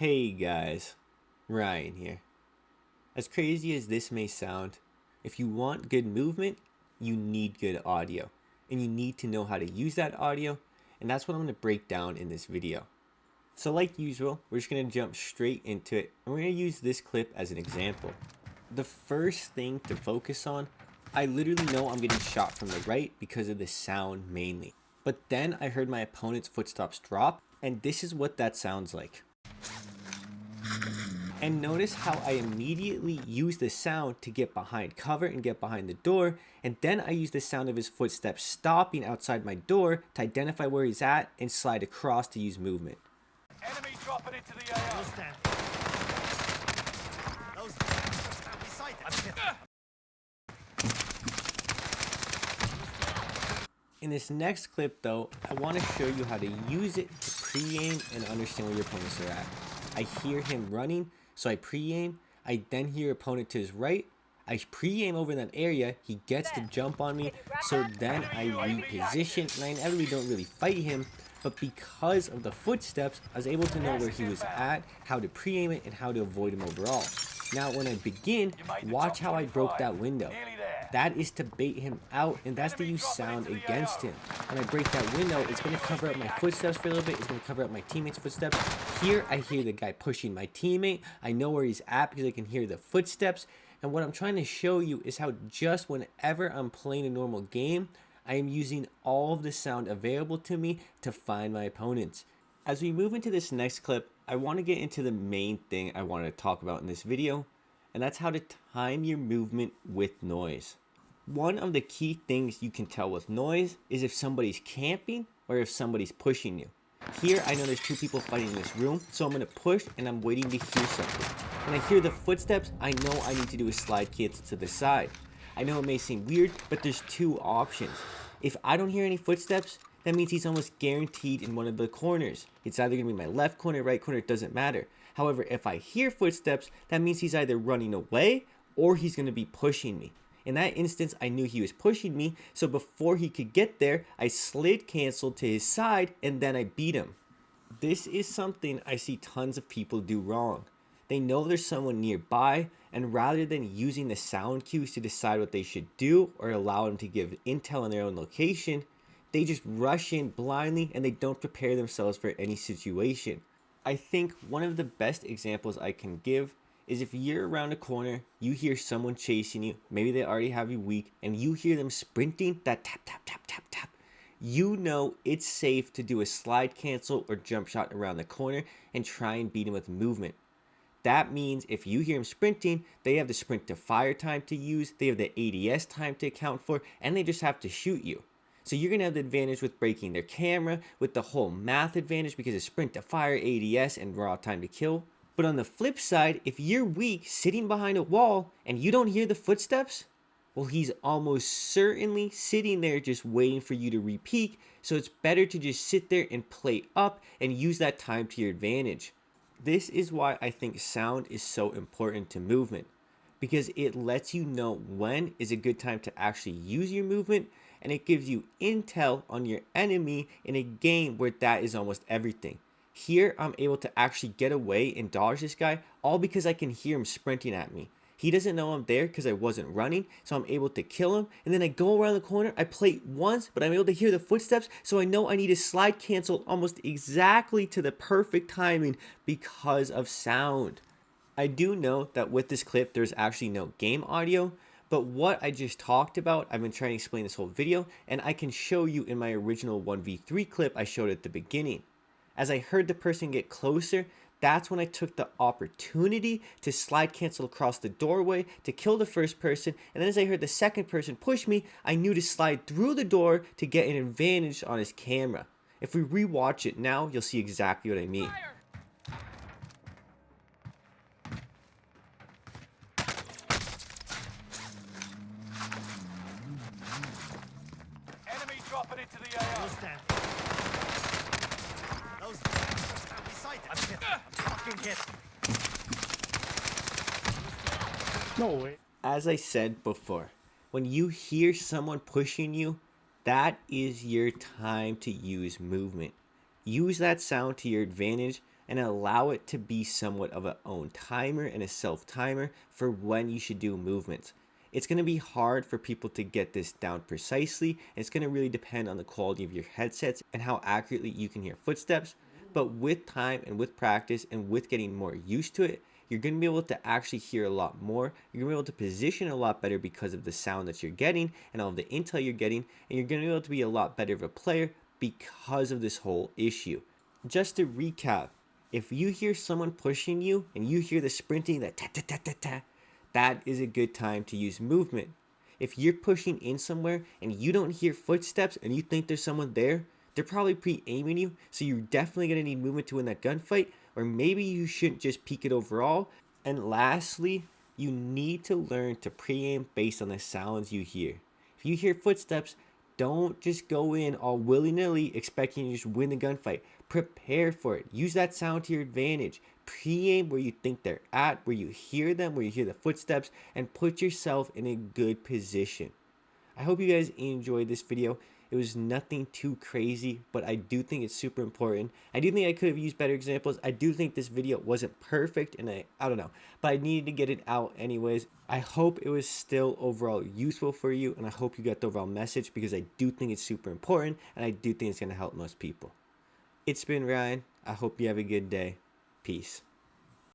Hey guys, Ryan here. As crazy as this may sound, if you want good movement, you need good audio. And you need to know how to use that audio, and that's what I'm going to break down in this video. So like usual, we're just going to jump straight into it, and we're going to use this clip as an example. The first thing to focus on, I literally know I'm getting shot from the right because of the sound mainly. But then I heard my opponent's footsteps drop, and this is what that sounds like. And notice how I immediately use the sound to get behind cover and get behind the door, and then I use the sound of his footsteps stopping outside my door to identify where he's at and slide across to use movement. Enemy dropping into the AO. Those stand beside them. In this next clip though, I want to show you how to use it to pre-aim and understand where your opponents are at. I hear him running, so I pre-aim. I then hear opponent to his right. I pre-aim over in that area. He gets to jump on me, so then I reposition, and I inevitably don't really fight him. But because of the footsteps, I was able to know where he was at, how to pre-aim it, and how to avoid him overall. Now when I begin, watch how I broke that window. That is to bait him out, and that's to use sound against him. When I break that window, it's going to cover up my footsteps for a little bit. It's going to cover up my teammate's footsteps. Here, I hear the guy pushing my teammate. I know where he's at because I can hear the footsteps. And what I'm trying to show you is how just whenever I'm playing a normal game, I am using all of the sound available to me to find my opponents. As we move into this next clip, I want to get into the main thing I want to talk about in this video, and that's how to time your movement with noise. One of the key things you can tell with noise is if somebody's camping or if somebody's pushing you. Here, I know there's two people fighting in this room, so I'm going to push and I'm waiting to hear something. When I hear the footsteps, I know I need to do a slide cancel to the side. I know it may seem weird, but there's two options. If I don't hear any footsteps, that means he's almost guaranteed in one of the corners. It's either going to be my left corner, right corner, it doesn't matter. However, if I hear footsteps, that means he's either running away or he's going to be pushing me. In that instance, I knew he was pushing me, so before he could get there, I slid canceled to his side and then I beat him. This is something I see tons of people do wrong. They know there's someone nearby, and rather than using the sound cues to decide what they should do or allow them to give intel on their own location, they just rush in blindly and they don't prepare themselves for any situation. I think one of the best examples I can give is if you're around a corner, you hear someone chasing you, maybe they already have you weak, and you hear them sprinting, that tap, tap, tap, tap, tap. You know it's safe to do a slide cancel or jump shot around the corner and try and beat him with movement. That means if you hear him sprinting, they have the sprint to fire time to use, they have the ADS time to account for, and they just have to shoot you. So you're going to have the advantage with breaking their camera, with the whole math advantage because of sprint to fire, ADS, and raw time to kill. But on the flip side, if you're weak, sitting behind a wall, and you don't hear the footsteps, well, he's almost certainly sitting there just waiting for you to re-peek, so it's better to just sit there and play up and use that time to your advantage. This is why I think sound is so important to movement, because it lets you know when is a good time to actually use your movement, and it gives you intel on your enemy in a game where that is almost everything. Here, I'm able to actually get away and dodge this guy, all because I can hear him sprinting at me. He doesn't know I'm there because I wasn't running, so I'm able to kill him, and then I go around the corner, I play once, but I'm able to hear the footsteps, so I know I need to slide cancel almost exactly to the perfect timing because of sound. I do know that with this clip, there's actually no game audio, but what I just talked about, I've been trying to explain this whole video, and I can show you in my original 1v3 clip I showed at the beginning. As I heard the person get closer, that's when I took the opportunity to slide cancel across the doorway to kill the first person, and then as I heard the second person push me, I knew to slide through the door to get an advantage on his camera. If we rewatch it now, you'll see exactly what I mean. Enemy dropping into the AO. Those stand beside them. I'm hit. I'm fucking hit. No way. As I said before, when you hear someone pushing you, that is your time to use movement. Use that sound to your advantage, and allow it to be somewhat of a own timer and a self timer for when you should do movements. It's going to be hard for people to get this down precisely. It's going to really depend on the quality of your headsets and how accurately you can hear footsteps. But with time and with practice and with getting more used to it, you're going to be able to actually hear a lot more. You're going to be able to position a lot better because of the sound that you're getting and all of the intel you're getting. And you're going to be able to be a lot better of a player because of this whole issue. Just to recap, if you hear someone pushing you and you hear the sprinting, that ta ta ta ta ta, that is a good time to use movement. If you're pushing in somewhere and you don't hear footsteps and you think there's someone there, they're probably pre-aiming you, so you're definitely going to need movement to win that gunfight, or maybe you shouldn't just peek it overall. And lastly, you need to learn to pre-aim based on the sounds you hear. If you hear footsteps, don't just go in all willy-nilly expecting to just win the gunfight. Prepare for it. Use that sound to your advantage. Pre-aim where you think they're at, where you hear them, where you hear the footsteps, and put yourself in a good position. I hope you guys enjoyed this video. It was nothing too crazy, but I do think it's super important. I do think I could have used better examples. I do think this video wasn't perfect, and I don't know, but I needed to get it out anyways. I hope it was still overall useful for you, and I hope you got the overall message, because I do think it's super important, and I do think it's going to help most people. It's been Ryan. I hope you have a good day. Peace.